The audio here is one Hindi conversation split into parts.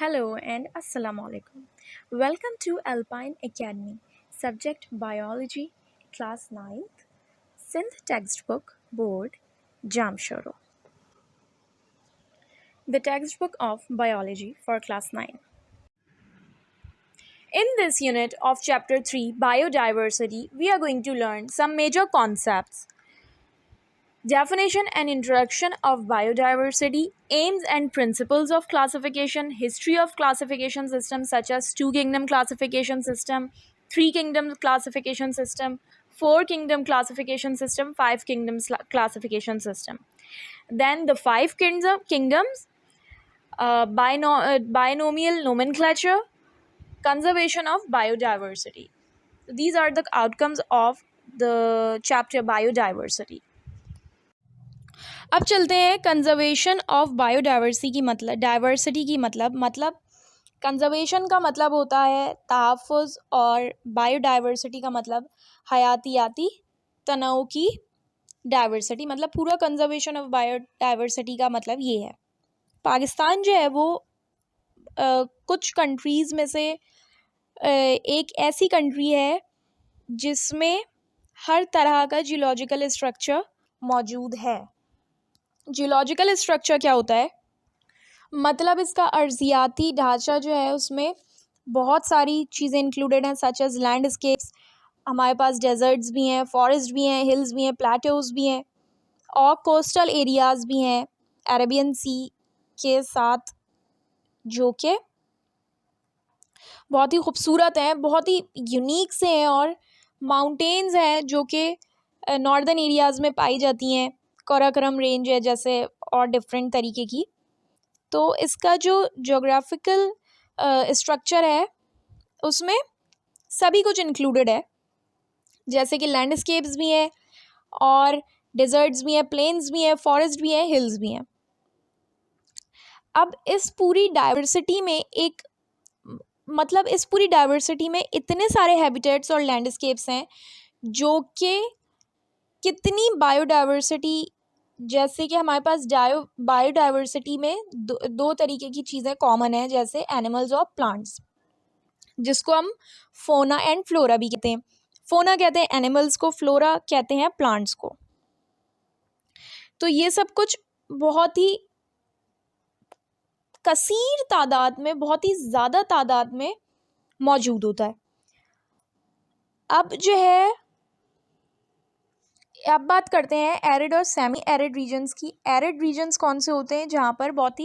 Hello and Assalamu alaikum. Welcome to Alpine Academy. Subject Biology, Class Ninth. Synth Textbook, Board, Jamshoro. The textbook of Biology for Class 9. In this unit of Chapter 3, Biodiversity, we are going to learn some major concepts. Definition and introduction of biodiversity, aims and principles of classification, history of classification systems such as two kingdom classification system, three kingdom classification system, four kingdom classification system, five kingdoms classification system. Then the five kingdoms, binomial nomenclature, conservation of biodiversity. These are the outcomes of the chapter biodiversity. अब चलते हैं कंजर्वेशन ऑफ बायोडाइवर्सिटी की मतलब कंजर्वेशन का मतलब होता है तहफ़्फ़ुज़ और बायोडाइवर्सिटी का मतलब हयातियाती तनों की डाइवर्सिटी। मतलब पूरा कंजर्वेशन ऑफ बायोडाइवर्सिटी का मतलब ये है। पाकिस्तान जो है वो कुछ कंट्रीज़ में से एक ऐसी कंट्री है जिसमें हर तरह का जियोलॉजिकल स्ट्रक्चर मौजूद है। जियोलॉजिकल स्ट्रक्चर क्या होता है? मतलब इसका अर्जियाती ढांचा जो है उसमें बहुत सारी चीज़ें इंक्लूडेड हैं, सच एज लैंडस्केप्स, हमारे पास डेजर्ट्स भी हैं, फॉरेस्ट भी हैं, हिल्स भी हैं, प्लेटोज़ भी हैं और कोस्टल एरियाज़ भी हैं अरेबियन सी के साथ, जो कि बहुत ही खूबसूरत हैं, बहुत ही यूनिक से हैं। और माउंटेन्स हैं जो कि नॉर्दर्न एरियाज़ में पाई जाती हैं, कराकोरम रेंज है जैसे, और डिफरेंट तरीके की। तो इसका जो ज्योग्राफिकल स्ट्रक्चर है उसमें सभी कुछ इंक्लूडेड है, जैसे कि लैंडस्केप्स भी हैं और डेजर्ट्स भी हैं, प्लेन्स भी हैं, फॉरेस्ट भी हैं, हिल्स भी हैं। अब इस पूरी डाइवर्सिटी में इस पूरी डाइवर्सिटी में इतने सारे हैबिटेट्स और लैंडस्केप्स हैं जो कि कितनी बायोडाइवर्सिटी, जैसे कि हमारे पास बायोडाइवर्सिटी में दो तरीके की चीज़ें कॉमन है, जैसे एनिमल्स और प्लांट्स, जिसको हम फोना एंड फ्लोरा भी कहते हैं। फोना कहते हैं एनिमल्स को, फ्लोरा कहते हैं प्लांट्स को। तो ये सब कुछ बहुत ही कसीर तादाद में, बहुत ही ज़्यादा तादाद में मौजूद होता है। अब बात करते हैं एरिड और सेमी एरिड रीजन्स की। एरिड रीजन्स कौन से होते हैं? जहाँ पर बहुत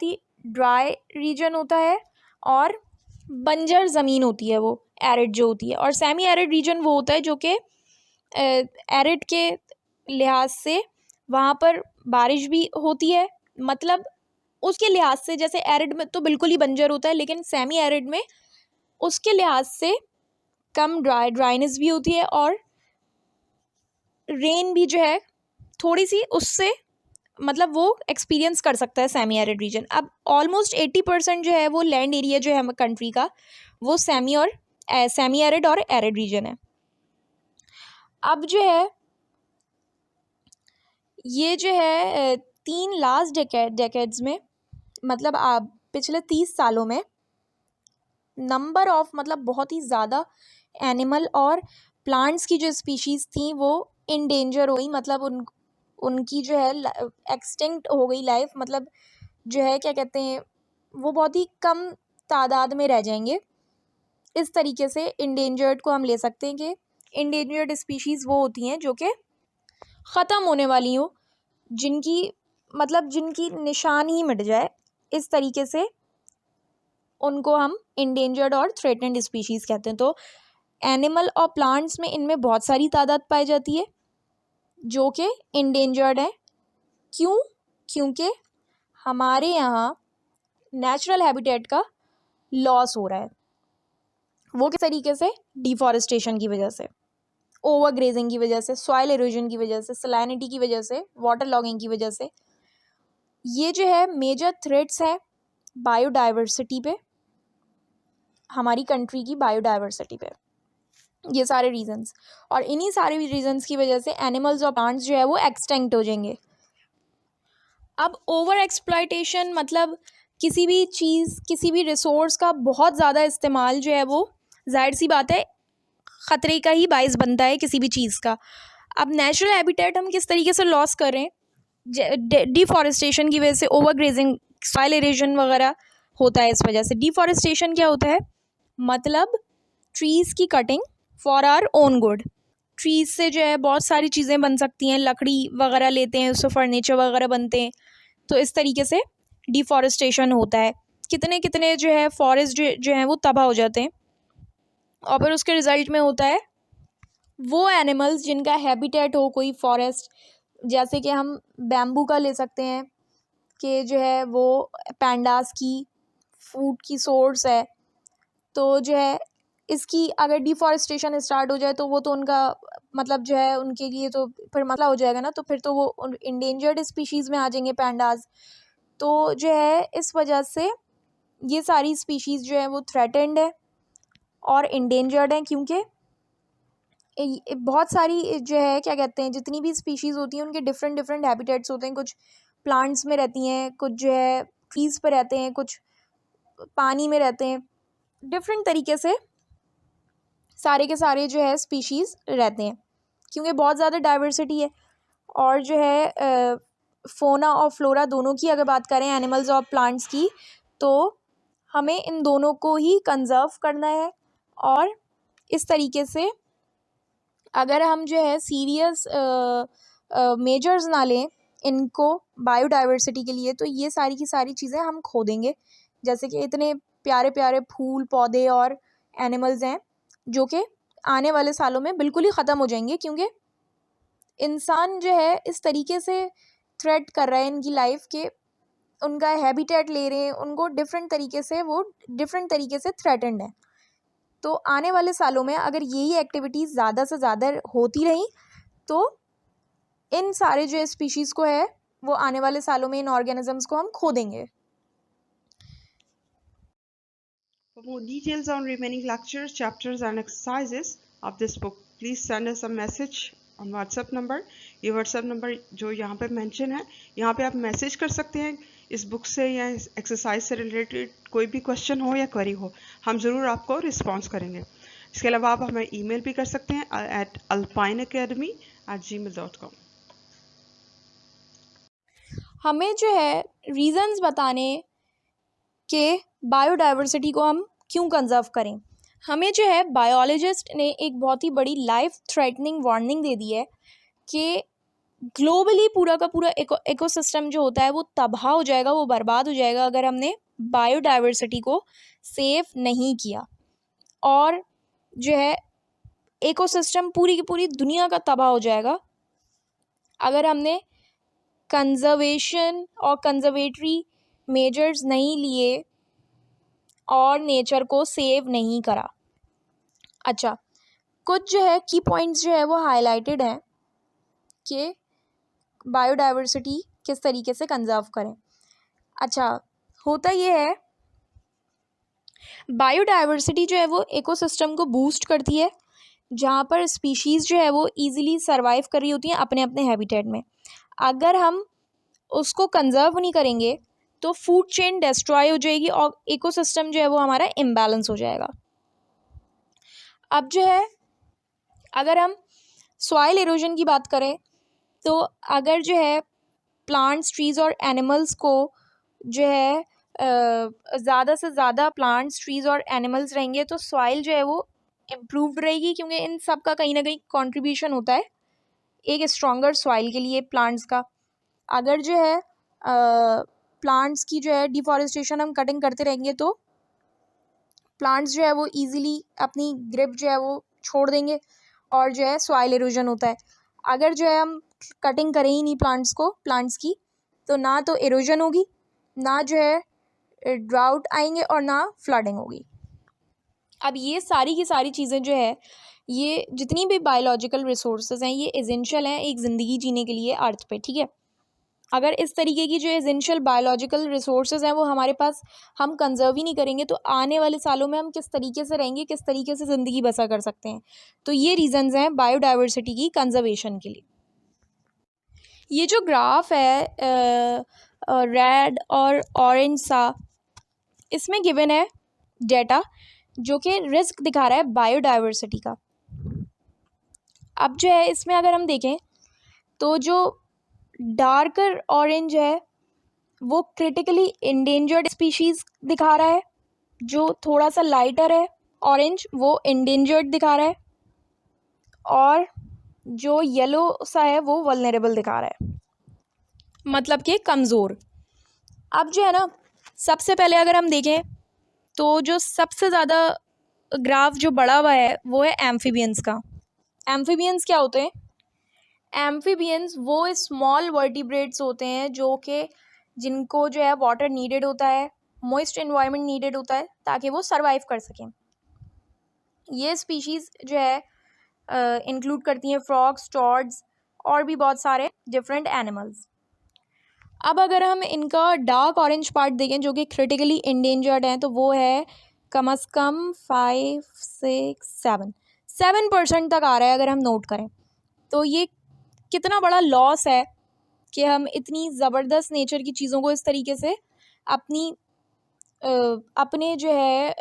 ही ड्राई रीजन होता है और बंजर ज़मीन होती है, वो एरिड जो होती है। और सेमी एरिड रीजन वो होता है जो कि एरिड के लिहाज से वहाँ पर बारिश भी होती है, मतलब उसके लिहाज से, जैसे एरिड में तो बिल्कुल ही बंजर होता है, लेकिन सेमी एरिड में उसके लिहाज से कम ड्राइनेस भी होती है और रेन भी जो है थोड़ी सी उससे, मतलब वो एक्सपीरियंस कर सकता है सेमी एरिड रीजन। अब ऑलमोस्ट 80% जो है वो लैंड एरिया जो है कंट्री का, वो सेमी एरिड और एरिड रीजन है। अब जो है ये जो है 3 लास्ट डेकेड्स में, मतलब पिछले 30 सालों में नंबर ऑफ, मतलब बहुत ही ज़्यादा एनिमल और प्लांट्स की जो स्पीशीज़ थी वो इंडेंजर हो गई, मतलब उनकी जो है एक्सटिंक्ट हो गई लाइफ, मतलब जो है क्या कहते हैं, वो बहुत ही कम तादाद में रह जाएंगे। इस तरीके से इंडेंजर्ड को हम ले सकते हैं कि इंडेंजर्ड स्पीशीज़ वो होती हैं जो कि ख़त्म होने वाली हो, जिनकी निशान ही मिट जाए। इस तरीके से उनको हम इंडेंजर्ड और थ्रेटन्ड स्पीशीज़ कहते हैं। तो एनिमल और प्लांट्स में इनमें बहुत सारी तादाद पाई जाती है जो कि इंडेंजर्ड है। क्यों? क्योंकि हमारे यहाँ नेचुरल हैबिटेट का लॉस हो रहा है। वो किस तरीके से? डिफॉरेस्टेशन की वजह से, ओवर ग्रेजिंग की वजह से, सॉइल इरोजन की वजह से, सलाइनिटी की वजह से, वाटर लॉगिंग की वजह से। ये जो है मेजर थ्रेट्स है बायोडाइवर्सिटी पे, हमारी कंट्री की बायोडाइवर्सिटी पे, ये सारे रीजंस। और इन्हीं सारे रीजंस की वजह से एनिमल्स और प्लांट्स जो है वो एक्सटिंक्ट हो जाएंगे। अब ओवर एक्सप्लॉयटेशन मतलब किसी भी चीज़, किसी भी रिसोर्स का बहुत ज़्यादा इस्तेमाल जो है वो ज़ाहिर सी बात है ख़तरे का ही बायस बनता है किसी भी चीज़ का। अब नेचुरल हैबिटेट हम किस तरीके से लॉस कर रहे हैं, डिफॉरेस्टेशन की वजह से, ओवर ग्रेजिंग, सॉइल इरोजन वगैरह होता है इस वजह से। डिफॉरेस्टेशन क्या होता है, मतलब ट्रीज़ की cutting for our own good. Trees से जो है बहुत सारी चीज़ें बन सकती हैं, लकड़ी वगैरह लेते हैं, उससे फर्नीचर वगैरह बनते हैं। तो इस तरीके से डिफॉरेस्टेशन होता है। कितने कितने जो है फॉरेस्ट जो हैं वो तबाह हो जाते हैं, और फिर उसके रिज़ल्ट में होता है वो एनिमल्स जिनका हैबिटेट हो कोई फॉरेस्ट, जैसे कि हम बैम्बू का ले सकते हैं कि जो है वो पैंडास की फूड की सोर्स है। तो जो है इसकी अगर डिफॉरेस्टेशन स्टार्ट हो जाए तो वो तो उनका मतलब जो है उनके लिए तो फिर मसला हो जाएगा ना, तो फिर तो वो इंडेंजर्ड स्पीशीज़ में आ जाएंगे पैंडास। तो जो है इस वजह से ये सारी स्पीशीज़ जो है वो थ्रेटेंड है और इंडेंजर्ड हैं, क्योंकि बहुत सारी जो है क्या कहते हैं, जितनी भी स्पीशीज़ होती हैं उनके डिफरेंट डिफरेंट हैबिटेट्स होते हैं। कुछ प्लांट्स में रहती हैं, कुछ जो है ट्रीज़ पे रहते हैं, कुछ पानी में रहते हैं। डिफरेंट तरीके से सारे के सारे जो है स्पीशीज़ रहते हैं, क्योंकि बहुत ज़्यादा डाइवर्सिटी है। और जो है फ़ोना और फ्लोरा दोनों की अगर बात करें, एनिमल्स और प्लांट्स की, तो हमें इन दोनों को ही कंज़र्व करना है। और इस तरीके से अगर हम जो है सीरियस मेजर्स ना लें इनको बायोडाइवर्सिटी के लिए, तो ये सारी की सारी चीज़ें हम खो देंगे। जैसे कि इतने प्यारे प्यारे फूल, पौधे और एनिमल्स हैं जो कि आने वाले सालों में बिल्कुल ही ख़त्म हो जाएंगे, क्योंकि इंसान जो है इस तरीके से थ्रेट कर रहा है इनकी लाइफ के, उनका हैबिटेट ले रहे हैं, उनको डिफरेंट तरीके से, वो डिफरेंट तरीके से थ्रेटेंड है। तो आने वाले सालों में अगर यही एक्टिविटीज़ ज़्यादा से ज़्यादा होती रहीं तो इन सारे जो स्पीशीज़ को है वो आने वाले सालों में इन ऑर्गेनिजम्स को हम खो देंगे। For more details on remaining lectures, chapters and exercises of this book, please send us a message on WhatsApp number। ये WhatsApp नंबर जो यहाँ पे मेंशन है, यहाँ पे आप मैसेज कर सकते हैं इस बुक से या इस एक्सरसाइज से रिलेटेड कोई भी क्वेश्चन हो या क्वेरी हो, हम ज़रूर आपको रिस्पॉन्स करेंगे। इसके अलावा आप हमें ईमेल भी कर सकते हैं at alpineacademy@gmail.com। हमें जो है रीज़न्स बताने कि बायोडाइवर्सिटी को हम क्यों कंजर्व करें। हमें जो है बायोलॉजिस्ट ने एक बहुत ही बड़ी लाइफ थ्रेटनिंग वार्निंग दे दी है कि ग्लोबली पूरा का पूरा इकोसिस्टम जो होता है वो तबाह हो जाएगा, वो बर्बाद हो जाएगा अगर हमने बायोडाइवर्सिटी को सेव नहीं किया। और जो है इकोसिस्टम पूरी की पूरी दुनिया का तबाह हो जाएगा अगर हमने कंजर्वेशन और कंजर्वेटरी मेजर्स नहीं लिए और नेचर को सेव नहीं करा। अच्छा, कुछ जो है की पॉइंट्स जो है वो हाईलाइटेड हैं कि बायोडाइवर्सिटी किस तरीके से कंजर्व करें। अच्छा, होता ये है बायोडाइवर्सिटी जो है वो इकोसिस्टम को बूस्ट करती है, जहाँ पर स्पीशीज़ जो है वो इजीली सरवाइव कर रही होती हैं अपने अपने हैबिटेट में। अगर हम उसको कंजर्व नहीं करेंगे तो फूड चेन डिस्ट्रॉय हो जाएगी और इकोसिस्टम जो है वो हमारा इम्बैलेंस हो जाएगा। अब जो है अगर हम सॉइल इरोजन की बात करें तो अगर जो है प्लांट्स, ट्रीज़ और एनिमल्स को जो है ज़्यादा से ज़्यादा प्लांट्स, ट्रीज़ और एनिमल्स रहेंगे तो सॉइल जो है वो इम्प्रूव्ड रहेगी, क्योंकि इन सब का कहीं ना कहीं कंट्रीब्यूशन होता है एक स्ट्रॉन्गर सॉइल के लिए प्लांट्स का। अगर जो है प्लांट्स की जो है डिफॉरेस्टेशन हम कटिंग करते रहेंगे तो प्लांट्स जो है वो इजीली अपनी ग्रिप जो है वो छोड़ देंगे और जो है सॉइल इरोजन होता है। अगर जो है हम कटिंग करें ही नहीं प्लांट्स की, तो ना तो इरोजन होगी, ना जो है ड्राउट आएंगे और ना फ्लडिंग होगी। अब ये सारी की सारी चीज़ें जो है, ये जितनी भी बायोलॉजिकल रिसोर्सेज हैं ये एसेंशियल हैं एक ज़िंदगी जीने के लिए अर्थ पे, ठीक है। अगर इस तरीके की जो एसेंशियल बायोलॉजिकल रिसोर्सेज हैं वो हमारे पास हम कंजर्व ही नहीं करेंगे तो आने वाले सालों में हम किस तरीके से रहेंगे, किस तरीके से ज़िंदगी बसर कर सकते हैं। तो ये रीज़न्स हैं बायोडाइवर्सिटी की कंजर्वेशन के लिए। ये जो ग्राफ है रेड और ऑरेंज सा, इसमें गिवन है डेटा जो कि रिस्क दिखा रहा है बायोडाइवर्सिटी का। अब जो है इसमें अगर हम देखें तो जो डार्कर ऑरेंज है वो क्रिटिकली इंडेंजर्ड स्पीशीज़ दिखा रहा है, जो थोड़ा सा लाइटर है ऑरेंज वो इंडेंजर्ड दिखा रहा है, और जो येलो सा है वो वल्नरेबल दिखा रहा है, मतलब कि कमज़ोर। अब जो है ना सबसे पहले अगर हम देखें तो जो सबसे ज़्यादा ग्राफ जो बढ़ा हुआ है वो है एम्फीबियंस का। एम्फीबियंस क्या होते हैं? एम्फीबियंस वो स्मॉल वर्टिब्रेट्स होते हैं जो कि जिनको जो है वाटर नीडेड होता है, मॉइस्ट एनवायरनमेंट नीडेड होता है ताकि वो सरवाइव कर सकें। ये स्पीशीज़ जो है इंक्लूड करती हैं फ्रॉग्स, टॉड्स और भी बहुत सारे डिफरेंट एनिमल्स। अब अगर हम इनका डार्क ऑरेंज पार्ट देखें जो कि क्रिटिकली इंडेंजर्ड है तो वो है कम से कम 5, 6, 7% तक आ रहा है। अगर हम नोट करें तो ये कितना बड़ा लॉस है कि हम इतनी ज़बरदस्त नेचर की चीज़ों को इस तरीके से अपने जो है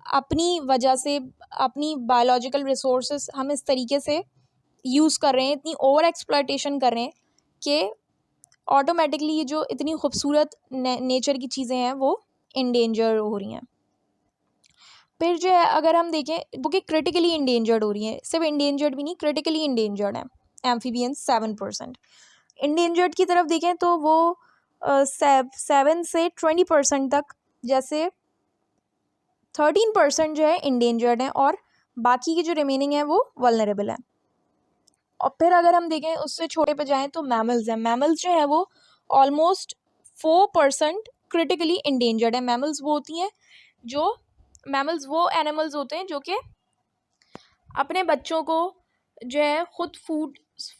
अपनी वजह से अपनी बायोलॉजिकल रिसोर्सेस हम इस तरीके से यूज़ कर रहे हैं, इतनी ओवर एक्सप्लॉयटेशन कर रहे हैं कि ऑटोमेटिकली ये जो इतनी खूबसूरत नेचर की चीज़ें हैं वो इंडेंजर हो रही हैं। फिर जो है अगर हम देखें वो कि क्रिटिकली इंडेंजर्ड हो रही हैं, सिर्फ इंडेंजर्ड भी नहीं क्रिटिकली इंडेंजर्ड है एम्फीबियंस 7%। इंडेंजर्ड की तरफ देखें तो वो 7 से 20% तक, जैसे 13% जो है इंडेंजर्ड है और बाकी की जो रिमेनिंग है वो वल्नरेबल है। और फिर अगर हम देखें उससे छोटे पे जाएं तो मैमल्स हैं। मैमल्स जो है वो ऑलमोस्ट 4% क्रिटिकली इंडेंजर्ड है। मैमल्स वो होती हैं जो मैमल्स वो एनिमल्स होते हैं जो कि अपने बच्चों को जो है खुद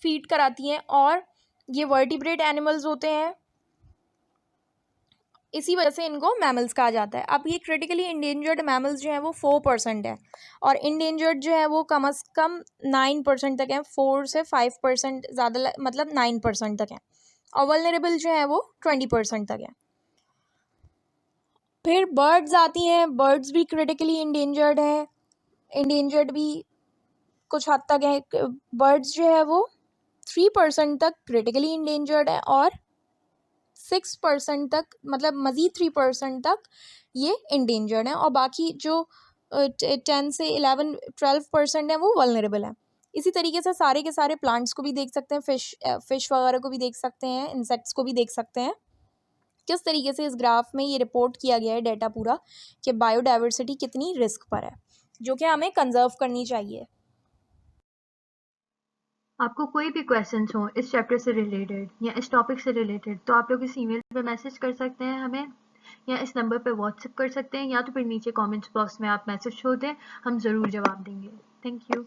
फीड कराती हैं, और ये वर्टिब्रेट एनिमल्स होते हैं, इसी वजह से इनको मैमल्स कहा जाता है। अब ये क्रिटिकली इंडेंजर्ड मैमल्स जो है वो 4% है, और इंडेंजर्ड जो है वो कम से कम 9% तक है, 4 से 5% ज़्यादा मतलब 9% तक है, और वल्नरेबल जो है वो 20% तक है। फिर बर्ड्स आती हैं, बर्ड्स भी क्रिटिकली इंडेंजर्ड है, इंडेंजर्ड भी कुछ हद तक है। बर्ड्स जो है वो 3% तक क्रिटिकली इंडेंजर्ड है, और 6% तक मतलब मज़ीद 3% तक ये इंडेंजर्ड है, और बाकी जो 10 से 11-12% है वो वल्नरेबल है। इसी तरीके से सारे के सारे प्लांट्स को भी देख सकते हैं, फिश वगैरह को भी देख सकते हैं, इंसेक्ट्स को भी देख सकते हैं। किस तरीके से इस ग्राफ में ये रिपोर्ट किया गया है डेटा पूरा कि बायोडाइवर्सिटी कितनी रिस्क पर है, जो कि हमें कंजर्व करनी चाहिए। आपको कोई भी क्वेश्चंस हो इस चैप्टर से रिलेटेड या इस टॉपिक से रिलेटेड तो आप लोग इस ईमेल पे मैसेज कर सकते हैं हमें, या इस नंबर पे व्हाट्सएप कर सकते हैं, या तो फिर नीचे कमेंट्स बॉक्स में आप मैसेज छोड़ दें, हम ज़रूर जवाब देंगे। Thank you.